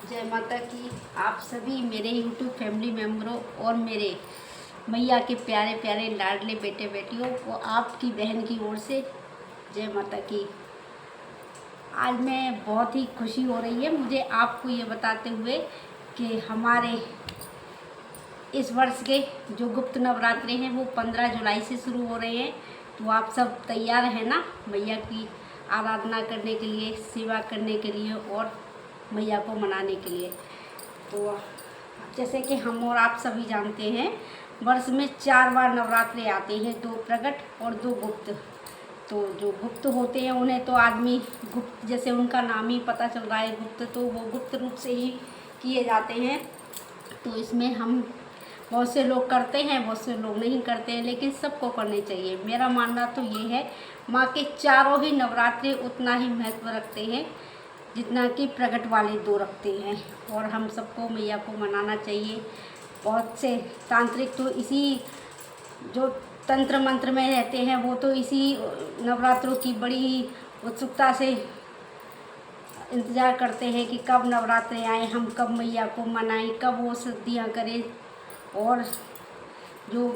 जय माता की। आप सभी मेरे YouTube फैमिली मेम्बरों और मेरे मैया के प्यारे प्यारे लाडले बेटे बेटियों को आपकी बहन की ओर से जय माता की। आज मैं बहुत ही खुशी हो रही है मुझे आपको ये बताते हुए कि हमारे इस वर्ष के जो गुप्त नवरात्रे हैं वो 15 जुलाई से शुरू हो रहे हैं। तो आप सब तैयार हैं ना मैया की आराधना करने के लिए, सेवा करने के लिए और मैया को मनाने के लिए। तो जैसे कि हम और आप सभी जानते हैं, वर्ष में 4 बार नवरात्रे आते हैं, 2 प्रकट और 2 गुप्त। तो जो गुप्त होते हैं उन्हें तो आदमी गुप्त, जैसे उनका नाम ही पता चल रहा है गुप्त, तो वो गुप्त रूप से ही किए जाते हैं। तो इसमें हम बहुत से लोग करते हैं, बहुत से लोग नहीं करते हैं, लेकिन सबको करने चाहिए। मेरा मानना तो ये है, माँ के चारों ही नवरात्रे उतना ही महत्व रखते हैं जितना कि प्रकट वाले 2 रखते हैं। और हम सबको मैया को मनाना चाहिए। बहुत से तांत्रिक तो इसी जो तंत्र मंत्र में रहते हैं वो तो इसी नवरात्रों की बड़ी उत्सुकता से इंतज़ार करते हैं कि कब नवरात्रे आए, हम कब मैया को मनाएं, कब वो सिद्धियाँ करें और जो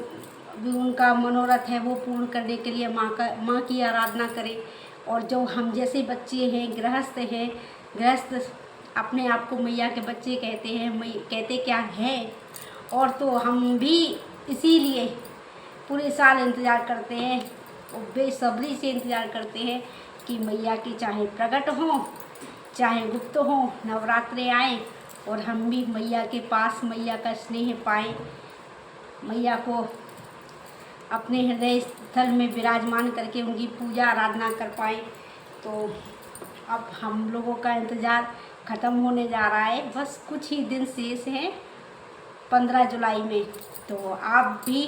भी उनका मनोरथ है वो पूर्ण करने के लिए माँ की आराधना करें। और जो हम जैसे बच्चे हैं, गृहस्थ अपने आप को मैया के बच्चे कहते हैं, कहते क्या है। और तो हम भी इसीलिए पूरे साल इंतज़ार करते हैं और बेसब्री से इंतज़ार करते हैं कि मैया की चाहे प्रकट हों चाहे गुप्त हों, नवरात्रे आएँ और हम भी मैया के पास मैया का स्नेह पाएँ, मैया को अपने हृदय स्थल में विराजमान करके उनकी पूजा आराधना कर पाएँ। तो अब हम लोगों का इंतज़ार ख़त्म होने जा रहा है, बस कुछ ही दिन शेष हैं 15 जुलाई में। तो आप भी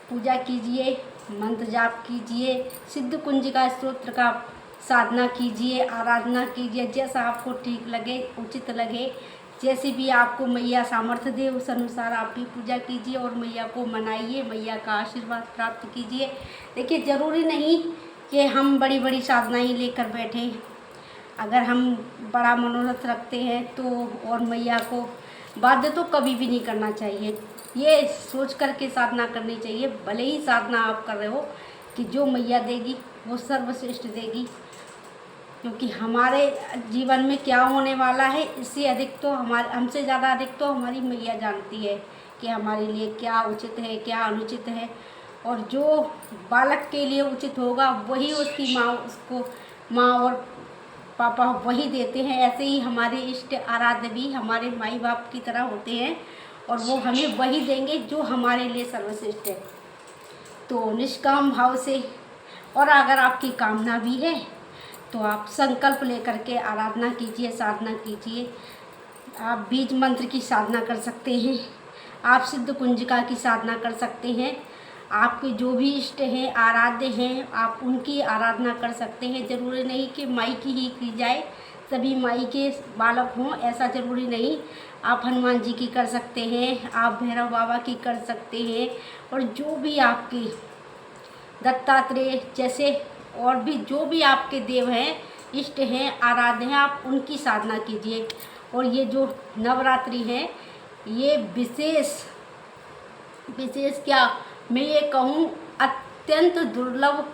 पूजा कीजिए, मंत्र जाप कीजिए, सिद्ध कुंजिका स्तोत्र का साधना कीजिए, आराधना कीजिए, जैसा आपको ठीक लगे, उचित लगे, जैसे भी आपको मैया सामर्थ्य दे उस अनुसार आप भी पूजा कीजिए और मैया को मनाइए, मैया का आशीर्वाद प्राप्त कीजिए। देखिए, ज़रूरी नहीं कि हम बड़ी बड़ी साधनाएँ लेकर बैठें। अगर हम बड़ा मनोरथ रखते हैं तो और मैया को बाध्य तो कभी भी नहीं करना चाहिए। ये सोच कर के साधना करनी चाहिए, भले ही साधना आप कर रहे हो कि जो मैया देगी वो सर्वश्रेष्ठ देगी। क्योंकि हमारे जीवन में क्या होने वाला है, इससे अधिक तो हमसे ज़्यादा अधिक तो हमारी मैया जानती है कि हमारे लिए क्या उचित है, क्या अनुचित है। और जो बालक के लिए उचित होगा वही उसकी माँ उसको माँ और पापा वही देते हैं। ऐसे ही हमारे इष्ट आराध्य भी हमारे माई बाप की तरह होते हैं और वो हमें वही देंगे जो हमारे लिए सर्वश्रेष्ठ है। तो निष्काम भाव से, और अगर आपकी कामना भी है तो आप संकल्प लेकर के आराधना कीजिए, साधना कीजिए। आप बीज मंत्र की साधना कर सकते हैं, आप सिद्ध कुंजिका की साधना कर सकते हैं। आपके जो भी इष्ट हैं, आराध्य हैं, आप उनकी आराधना कर सकते हैं। ज़रूरी नहीं कि माई की ही की जाए, सभी माई के बालक हों, ऐसा ज़रूरी नहीं। आप हनुमान जी की कर सकते हैं, आप भैरव बाबा की कर सकते हैं। और जो भी आपके दत्तात्रेय जैसे और भी जो भी आपके देव हैं, इष्ट हैं, आराध्य हैं, आप उनकी साधना कीजिए। और ये जो नवरात्रि है ये विशेष क्या मैं ये कहूँ अत्यंत दुर्लभ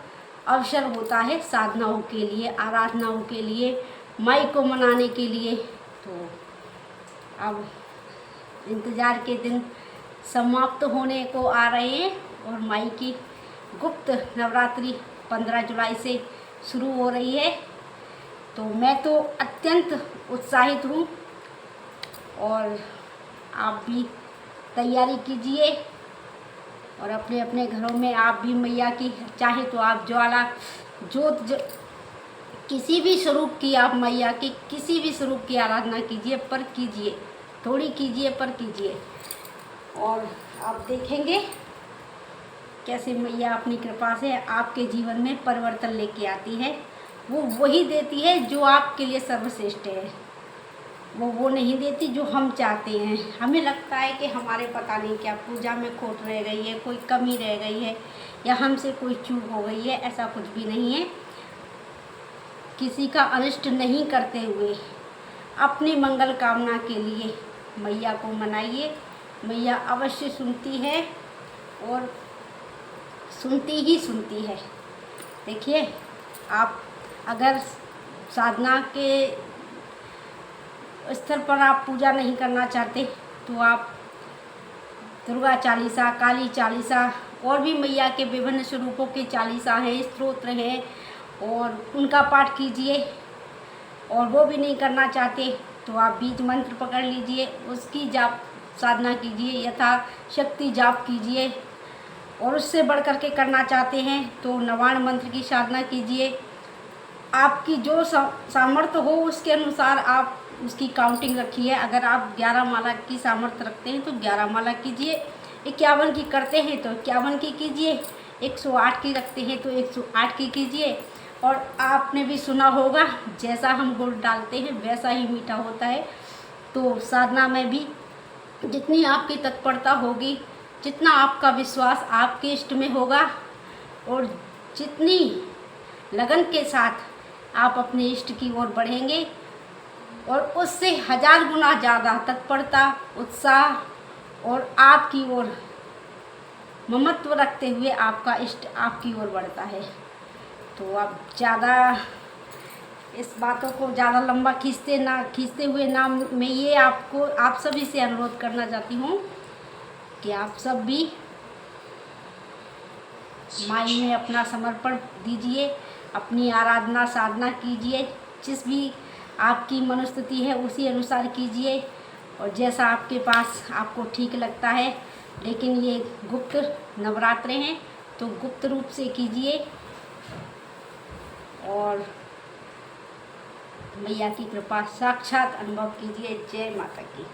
अवसर होता है साधनाओं के लिए, आराधनाओं के लिए, माई को मनाने के लिए। तो अब इंतज़ार के दिन समाप्त होने को आ रहे हैं और माई की गुप्त नवरात्रि 15 जुलाई से शुरू हो रही है। तो मैं तो अत्यंत उत्साहित हूँ और आप भी तैयारी कीजिए और अपने अपने घरों में आप भी मैया की, चाहे तो आप ज्वाला जोत किसी भी स्वरूप की, आप मैया की किसी भी स्वरूप की आराधना कीजिए, पर कीजिए, थोड़ी कीजिए पर कीजिए। और आप देखेंगे कैसे मैया अपनी कृपा से आपके जीवन में परिवर्तन लेके आती है। वो वही देती है जो आपके लिए सर्वश्रेष्ठ है, वो नहीं देती जो हम चाहते हैं। हमें लगता है कि हमारे पता नहीं क्या पूजा में खोट रह गई है, कोई कमी रह गई है या हमसे कोई चूक हो गई है, ऐसा कुछ भी नहीं है। किसी का अनिष्ट नहीं करते हुए अपनी मंगल कामना के लिए मैया को मनाइए। मैया अवश्य सुनती है और सुनती ही सुनती है। देखिए, आप अगर साधना के स्तर पर आप पूजा नहीं करना चाहते तो आप दुर्गा चालीसा, काली चालीसा और भी मैया के विभिन्न स्वरूपों के चालीसा हैं, स्तोत्र हैं, और उनका पाठ कीजिए। और वो भी नहीं करना चाहते तो आप बीज मंत्र पकड़ लीजिए, उसकी जाप साधना कीजिए, यथाशक्ति जाप कीजिए। और उससे बढ़ कर के करना चाहते हैं तो नवाण मंत्र की साधना कीजिए। आपकी जो सामर्थ्य हो उसके अनुसार आप उसकी काउंटिंग रखिए। अगर आप 11 माला की सामर्थ्य रखते हैं तो 11 माला कीजिए, 51 की करते हैं तो 51 की कीजिए, 108 की रखते हैं तो 108 की कीजिए। और आपने भी सुना होगा, जैसा हम गुड़ डालते हैं वैसा ही मीठा होता है। तो साधना में भी जितनी आपकी तत्परता होगी, जितना आपका विश्वास आपके इष्ट में होगा और जितनी लगन के साथ आप अपने इष्ट की ओर बढ़ेंगे और उससे 1000 गुना ज़्यादा तत्परता, उत्साह और आपकी ओर ममत्व रखते हुए आपका इष्ट आपकी ओर बढ़ता है। तो आप ज़्यादा इस बातों को ज़्यादा लंबा खींचते हुए ना, मैं ये आप सभी से अनुरोध करना चाहती हूँ कि आप सब भी माई में अपना समर्पण दीजिए, अपनी आराधना साधना कीजिए। जिस भी आपकी मनोस्थिति है उसी अनुसार कीजिए और जैसा आपके पास आपको ठीक लगता है। लेकिन ये गुप्त नवरात्रे हैं तो गुप्त रूप से कीजिए और मैया की कृपा साक्षात अनुभव कीजिए। जय माता की।